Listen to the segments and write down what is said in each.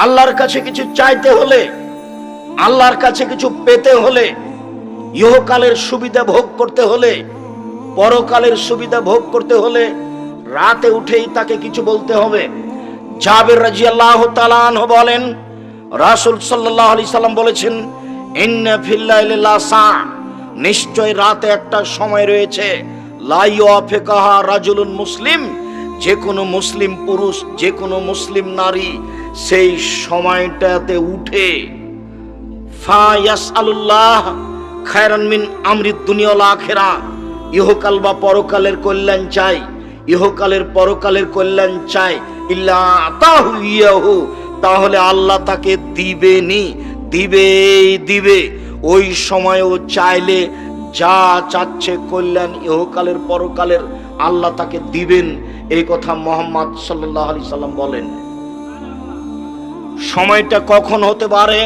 আল্লাহর কাছে কিছু চাইতে হলে, আল্লাহর কাছে কিছু পেতে হলে, ইহকালের সুবিধা ভোগ করতে হলে, পরকালের সুবিধা ভোগ করতে হলে রাতে উঠেই তাকে কিছু বলতে হবে। জাবের রাদিয়াল্লাহু তাআলা আনহু বলেন, রাসূল সাল্লাল্লাহু আলাইহি সাল্লাম বলেছেন, ইন্না ফিল লাইলি লাসা, নিশ্চয় রাতে একটা সময় রয়েছে, লা ইউআফিকাহা রাজুলুন মুসলিম, যে কোনো মুসলিম পুরুষ, যে কোনো মুসলিম নারী সেই সময়টাতে উঠে ফায়াসআলুল্লাহ খায়রান মিন আমরিদ দুনিয়া ওয়াল আখিরা, ইহকাল বা পরকালের কল্যাণ চাই, ইহকালের পরকালের কল্যাণ চাই, ইল্লা আতাহু ইয়াহু, তাহলে আল্লাহ তাকে দিবেনি, দিবে। ওই সময়ও চাইলে যা চাচ্ছে কল্যাণ ইহকালের পরকালের আল্লাহ তাকে দিবেন। এই কথা মুহাম্মদ সাল্লাল্লাহু আলাইহি সাল্লাম বলেন। সময়টা কখন হতে পারে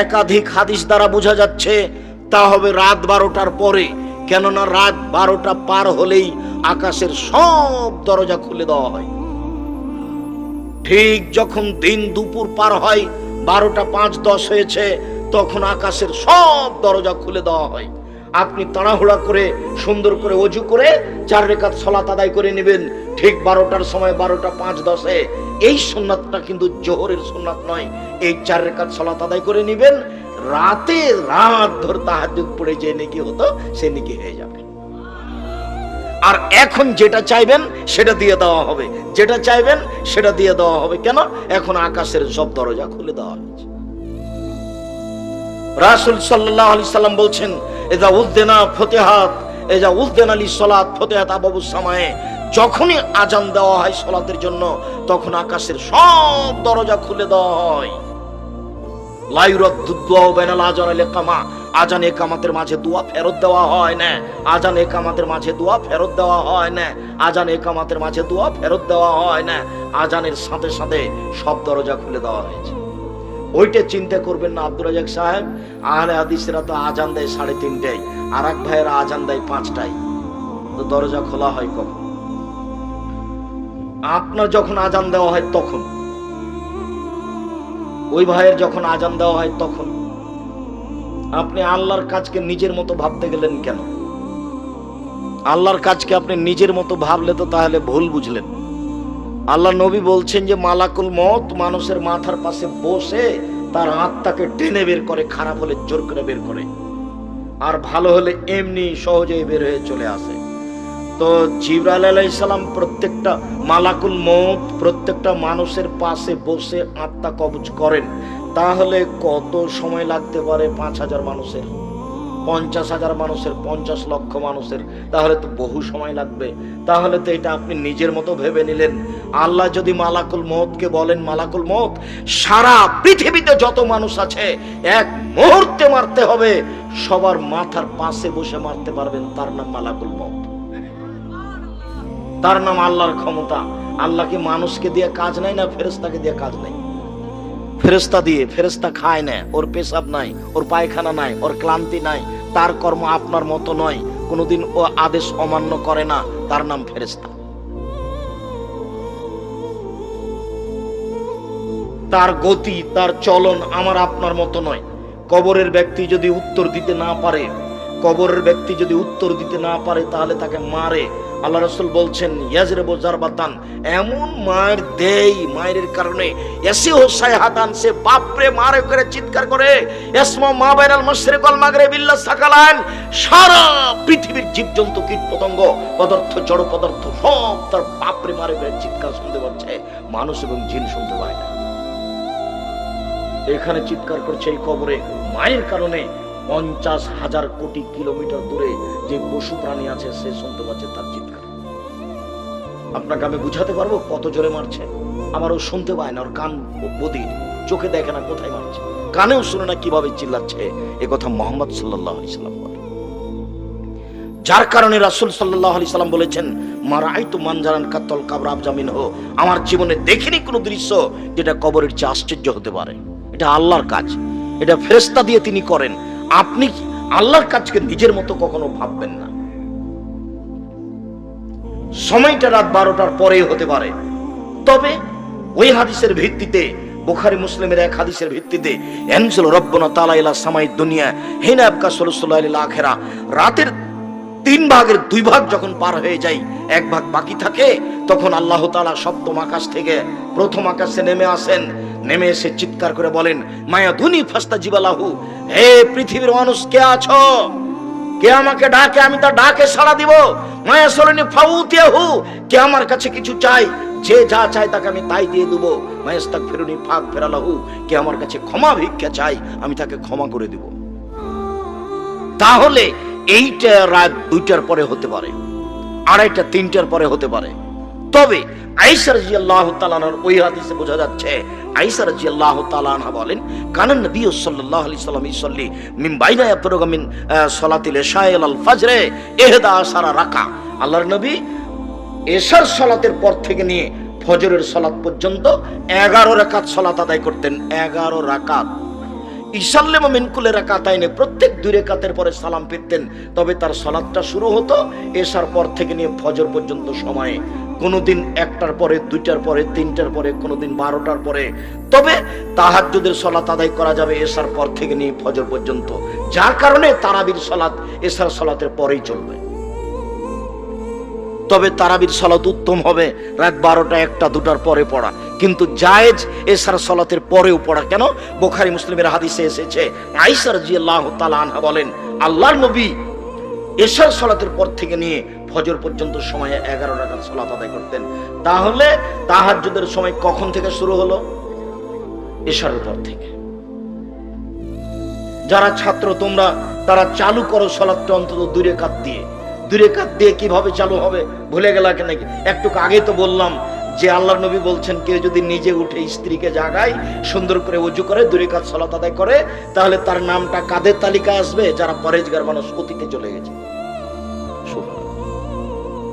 একাধিক হাদিস দ্বারা বোঝা যাচ্ছে, তা হবে রাত 12টার পরে। কেননা রাত 12টা পার হলেই আকাশের সব দরজা খুলে দেওয়া হয়। ঠিক যখন দিন দুপুর পার হয়, 12টা 5-10 হয়েছে, তখন আকাশের সব দরজা খুলে দেওয়া হয়। আপনি তাড়াহুড়া করে সুন্দর করে ওযু করে 4 রাকাত সালাত আদায় করে নেবেন ঠিক 12টার সময়, 12টা 5-10-এ। এই সুন্নাতটা কিন্তু জোহরের সুন্নাত নয়। এই 4 রাকাত সালাত আদায় করে নেবেন, রাত ধরে তাহাজ্জুদ পড়ে যে নেকি হতো সে নেকি হয়ে যাবে। আর এখন যেটা চাইবেন সেটা দিয়ে দেওয়া হবে, যেটা চাইবেন সেটা দিয়ে দেওয়া হবে। কেন? এখন আকাশের সব দরজা খুলে দেওয়া হয়েছে। রাসূল সাল্লাল্লাহু আলাইহি সাল্লাম বলছেন, ইযা উযদিনা ফতিহাত, ইযা উযদিনা লিসসালাত ফতিহাত আবওয়াবুস সামায়ে, যখনই আজান দেওয়া হয় সালাতের জন্য তখন আকাশের সব দরজা খুলে দেওয়া হয়। লা ইউরাদ্দু দুআ বাইনাল আযান ওয়াল ইকামা, আজান ইকামাতের মাঝে দোয়া ফেরত দেওয়া হয় না, আজান ইকামাতের মাঝে দোয়া ফেরত দেওয়া হয় না, আজান ইকামাতের মাঝে দোয়া ফেরত দেওয়া হয় না। আজানের সাথে সাথে সব দরজা খুলে দেওয়া হয়েছে। ওইটা চিন্তা করবেন না আব্দুর রাজ্জাক সাহেব, আহলে হাদিসরা তো আজান দেয় 3:30টায়, আর এক ভাইয়েরা আজান দেয় 5টায়, তো দরজা খোলা হয় কখন? আপনার যখন আজান দেওয়া হয় তখন, ওই ভাইয়ের যখন আজান দেওয়া হয় তখন। আপনি আল্লাহর কাজকে নিজের মতো ভাবতে গেলেন কেন? আল্লাহর কাজকে আপনি নিজের মতো ভাবলে তো তাহলে ভুল বুঝলেন। আল্লাহ নবী বলছেন যে মালাকুল মউত মানুষের মাথার পাশে বসে তার আত্মাকে টেনে বের করে, খারাপ হলে জোর করে বের করে, আর ভালো হলে এমনি সহজেই বের হয়ে চলে আসে। তো জিবরাইল আলাইহিস সালাম প্রত্যেকটা মালাকুল মউত প্রত্যেকটা মানুষের পাশে বসে আত্মা কবজ করেন। তাহলে কত সময় লাগতে পারে? 5,000 মানুষের, 50,000 মানুষের, 50 লক্ষ মানুষের, তাহলে তো বহু সময় লাগবে। তাহলে তো এটা আপনি নিজের মতো ভেবে নিলেন। আল্লাহ যদি মালাকুল মউতকে বলেন, মালাকুল মউত সারা পৃথিবীতে যত মানুষ আছে এক মুহূর্তে মারতে হবে, সবার মাথার পাশে বসে মারতে পারবেন, তার নাম মালাকুল মউত, তার নাম আল্লাহর ক্ষমতা। আল্লাহ কি মানুষকে দিয়ে কাজ নাই না ফেরেশতাকে দিয়ে কাজ নাই? ফেরেশতা দিয়ে, ফেরেশতা খায় না, ওর পেশাব নাই, ওর পায়খানা নাই, ওর ক্লান্তি নাই, তার কর্ম আপনার মতো নয়, কোনোদিন ও আদেশ অমান্য করে না, তার নাম ফেরেশতা। তার গতি, তার চলন আমার আপনার মতো নয়। কবরের ব্যক্তি যদি উত্তর দিতে না পারে, কবরের ব্যক্তি যদি উত্তর দিতে না পারে তাহলে তাকে মারে। আল্লাহ রাসূল বলছেন, ইয়াজরিবু জারবাতান, এমন মার দেই, মায়ের কারণে এসি হোসাইহাতান, সে বাপরে মারে করে চিৎকার করে, ইসমা মা বাইনাল মাশরিক ওয়াল মাগরিব ইল্লা সাকালান, সারা পৃথিবীর জীবজন্তু কীট পতঙ্গ পদার্থ জড় পদার্থ সব তার বাপরে মারে করে চিৎকার শুনতে পাচ্ছে, মানুষ এবং জিন শুনতে পায় না। এখানে চিৎকার করছে এই কবরে মায়ের কারণে 50,000 কোটি কিলোমিটার দূরে যে পশু প্রাণী আছে সে শুনতে পাচ্ছে তার চিৎকার। আপনাকে আমি বুঝাতে পারবো কত জোরে মারছে? আমার ও শুনতে পায় না, ওর কান বধির, চোখে দেখে না কোথায় মারছে, কানেও শুনে না কিভাবে চিল্লাচ্ছে। এ কথা মুহাম্মদ সাল্লাল্লাহু আলাইহি সাল্লাম বলেন। যার কারণে রাসূল সাল্লাল্লাহু আলাইহি সাল্লাম বলেছেন, মা রাআইতু মানজারান কাত্তাল কাবর আবজামিন হো, আমার জীবনে দেখিনি কোনো দৃশ্য যেটা কবরের চেয়ে আশ্চর্য হতে পারে। এটা আল্লাহর কাজ, এটা ফেরেশতা দিয়ে তিনি করেন। আপনি আল্লাহর কাজকে নিজের মতো কখনো ভাববেন না। সময়টা রাত 12টার পরেই হতে পারে, তবে ওই হাদিসের ভিত্তিতে বুখারী মুসলিমের এক হাদিসের ভিত্তিতে এনজিল রব্বুনা তাআলা ইলা সামাই দুনিয়া হিনা আবকা সাল্লাল্লাহু আলাইহি আখিরা, রাতের 3 ভাগের 2 ভাগ যখন পার হয়ে যায়, 1 ভাগ বাকি থাকে, তখন আল্লাহ তাআলা সপ্তম আকাশ থেকে প্রথম আকাশে নেমে আসেন। নেমে এসে চিৎকার করে বলেন, মায়া দুনি ফাস্তাজিবা লাহু, হে পৃথিবীর মানুষ কে আছো, কে আমাকে ডাকে, আমি তার ডাকে সাড়া দিব। মায়া সরনি ফাউতিয়াহু, কে আমার কাছে কিছু চাই, যে যা চায় তাকে আমি তাই দিয়ে দেব। মায়াস্তাগফিরুনি ফাগফিরা লাহু, কে আমার কাছে ক্ষমা ভিক্ষা চাই, আমি তাকে ক্ষমা করে দেব। তাহলে এইটা রাত 2টার পরে হতে পারে, 2:30 3টার পরে হতে পারে। তবে আয়েশা রাদিয়াল্লাহু তাআলা আনহার ওই হাদিসে বোঝা যাচ্ছে, আয়েশা রাদিয়াল্লাহু তাআলা আনহা বলেন, কানান নবী সাল্লাল্লাহু আলাইহি সাল্লাম ইসাল্লি মিন বাইনা ইয়াফরুগু মিন সালাতিল ইশা ইলাল ফজরে 11 রাকা। আল্লাহর নবী এশার সালাতের পর থেকে নিয়ে ফজরের সালাত পর্যন্ত 11 রাকাত সালাত আদায় করতেন। 11 রাকাত। ইসাল্লামু মিন কুল্লি রাকাতাইনে, প্রত্যেক 2 রাকাতের পরে সালাম ফিরতেন। তবে তার সালাতটা শুরু হতো এশার পর থেকে নিয়ে ফজর পর্যন্ত সময়ে, কোনদিন 1টার পরে, 2টার পরে, 3টার পরে, কোনদিন 12টার পরে। তবে তাহাজ্জুদের সালাত আদায় করা যাবে এশার পর থেকে নিয়ে ফজর পর্যন্ত, যার কারণে তারাবির সালাত এশার সালাতের পরেই চলবে। তবে তারাবির সালাত উত্তম হবে রাত 12টা, 1টা, 2টার পরে পড়া, কিন্তু জায়েজ এশার সালাতের পরেও পড়া। কেন? বুখারী মুসলিমের হাদিসে এসেছে, আয়েশা রাদিয়াল্লাহু তাআলা আনহা বলেন, আল্লাহর নবী এশার সালাতের পর থেকে নিয়ে ফজর পর্যন্ত সময়ে 11 রাকাত সালাত আদায় করতেন। তাহলে তাহাজ্জুদের সময় কখন থেকে শুরু হলো? এশার পর থেকে। যারা ছাত্র তোমরা, তারা চালু করো সালাতটা অন্তত 2 রাকাত দিয়ে। 2 রাকাত দিয়ে কিভাবে চালু হবে ভুলে গেলা কেন? একটু আগে তো বললাম যে আল্লাহর নবী বলছেন, কেউ যদি নিজে উঠে স্ত্রীকে জাগায়, সুন্দর করে ওযু করে 2 রাকাত সালাত আদায় করে, তাহলে তার নামটা কাদের তালিকায় আসবে? যারা পরেজগার মানুষ, অতীতে চলে গেছে।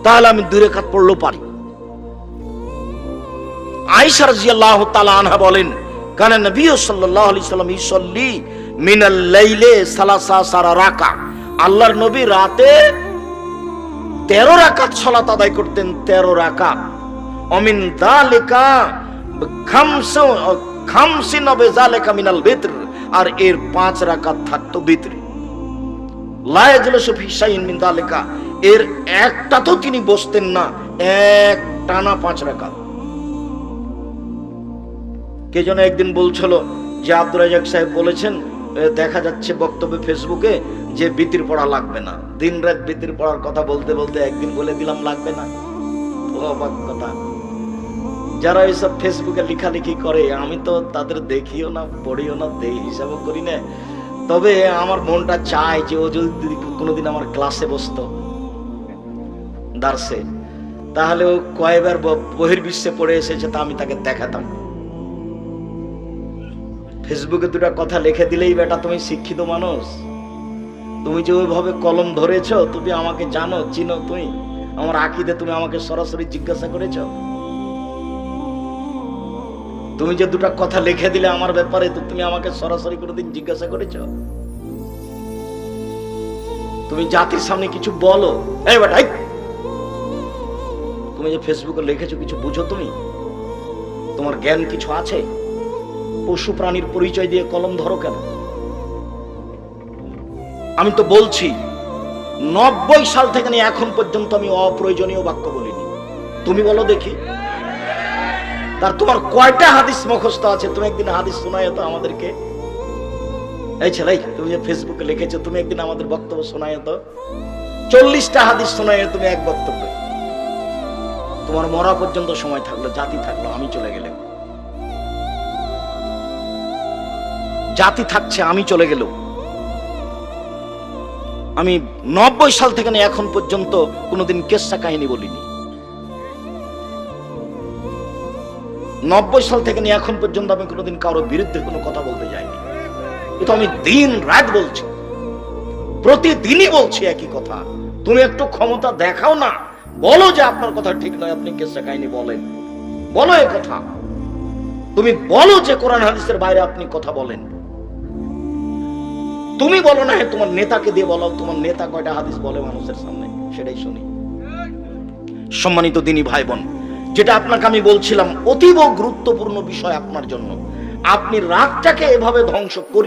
তাহলে আমি 2 রাকাত পড়লেও পারি। আয়েশা রাদিয়াল্লাহু তাআলা আনহা বলেন, কানা নবী সাল্লাল্লাহু আলাইহি সাল্লাম ইসাল্লি মিনাল লাইলে 13 রাকা, আল্লাহর নবী রাতে 13 রাকাত সালাত আদায় করতেন। 13 রাকাত। অমিন যালিকা খামসিন বিযালিকা মিনাল বিতর, আর এর 5 রাকাত থাকতো বিতরে। লা ইয়াজলিসু ফি শাইইন মিন যালিকা, এর একটা তো তিনি বসতেন না, এক টানা 5 রাকাত। কে যেন একদিন বলছিল যে আব্দুর রাজ্জাক সাহেব বলেছেন, দেখা যাচ্ছে বক্তব্যে ফেসবুকে, যে বিতির পড়া লাগবে না। দিন রাত বিতির পড়ার কথা বলতে বলতে একদিন বলে দিলাম লাগবে না। অবাক কথা। যারা এইসব ফেসবুকে লেখালেখি করে, আমি তো তাদের দেখিও না, পড়িও না, দেই হিসাবও করি না। তবে আমার মনটা চায় যে ও যদি কোনোদিন আমার ক্লাসে বসতো, দার্সে, তাহলে ও কয়েকবার বহির্বিশ্বে পড়ে এসেছে, তা আমি তাকে দেখাতাম। ফেসবুকে 2টা কথা লিখে দিলেই বেটা তুমি শিক্ষিত মানুষ, তুমি যে ওইভাবে কলম ধরেছ, তুমি আমাকে জানো, চিনো, তুমি আমার আকীদা তুমি আমাকে সরাসরি জিজ্ঞাসা করেছ। তুমি যে 2টা কথা লিখে দিলে আমার ব্যাপারে, তো তুমি আমাকে সরাসরি কোনোদিন জিজ্ঞাসা করেছ? তুমি জাতির সামনে কিছু বলো, এই বেটা তুমি যে ফেসবুকে লিখেছো কিছু বুঝো? তুমি তোমার জ্ঞান কিছু আছে? পশু প্রাণীর পরিচয় দিয়ে কলম ধরো কেন? আমি তো বলছি 90 সাল থেকে নিয়ে এখন পর্যন্ত আমি অপ্রয়োজনীয় বাক্য বলিনি। তুমি বলো দেখি, তার তোমার কয়টা হাদিস মুখস্থ আছে? তুমি একদিন হাদিস শোনায় তো আমাদেরকে। এই ছেলে, তুমি যে ফেসবুকে লিখেছো, তুমি একদিন আমাদের বক্তব্য শোনায় তো। 40টা হাদিস শোনায় তুমি এক বক্তব্য। তোমার মরা পর্যন্ত সময় থাকলো, জাতি থাকলো, আমি চলে গেলাম, জাতি থাকছে, আমি চলে গেল। আমি 90 সাল থেকে নিয়ে এখন পর্যন্ত কোনোদিন কেসা কাহিনী বলিনি। 90 সাল থেকে নিয়ে এখন পর্যন্ত আমি কোনোদিন কারোর বিরুদ্ধে কোনো কথা বলতে যাইনি। এটা আমি দিন রাত বলছি, প্রতিদিনই বলছি একই কথা। তুমি একটু ক্ষমতা দেখাও না, বলো যে আপনার কথা ঠিক নয়, আপনি কেসা কাহিনী বলেন, বলো এই কথা। তুমি বলো যে কোরআন হাদিসের বাইরে আপনি কথা বলেন। তুমি বলো না, তোমার নেতাকে দিয়ে বলো, তোমার নেতা কয়টা হাদিস বলে মানুষের সামনে, সেটাই শুনি। সম্মানিত দিনী ভাই বোন, যেটা আপনাকে আমি বলছিলাম, অতীব গুরুত্বপূর্ণ বিষয় আপনার জন্য। আপনি রাতটাকে এভাবে ধ্বংস করি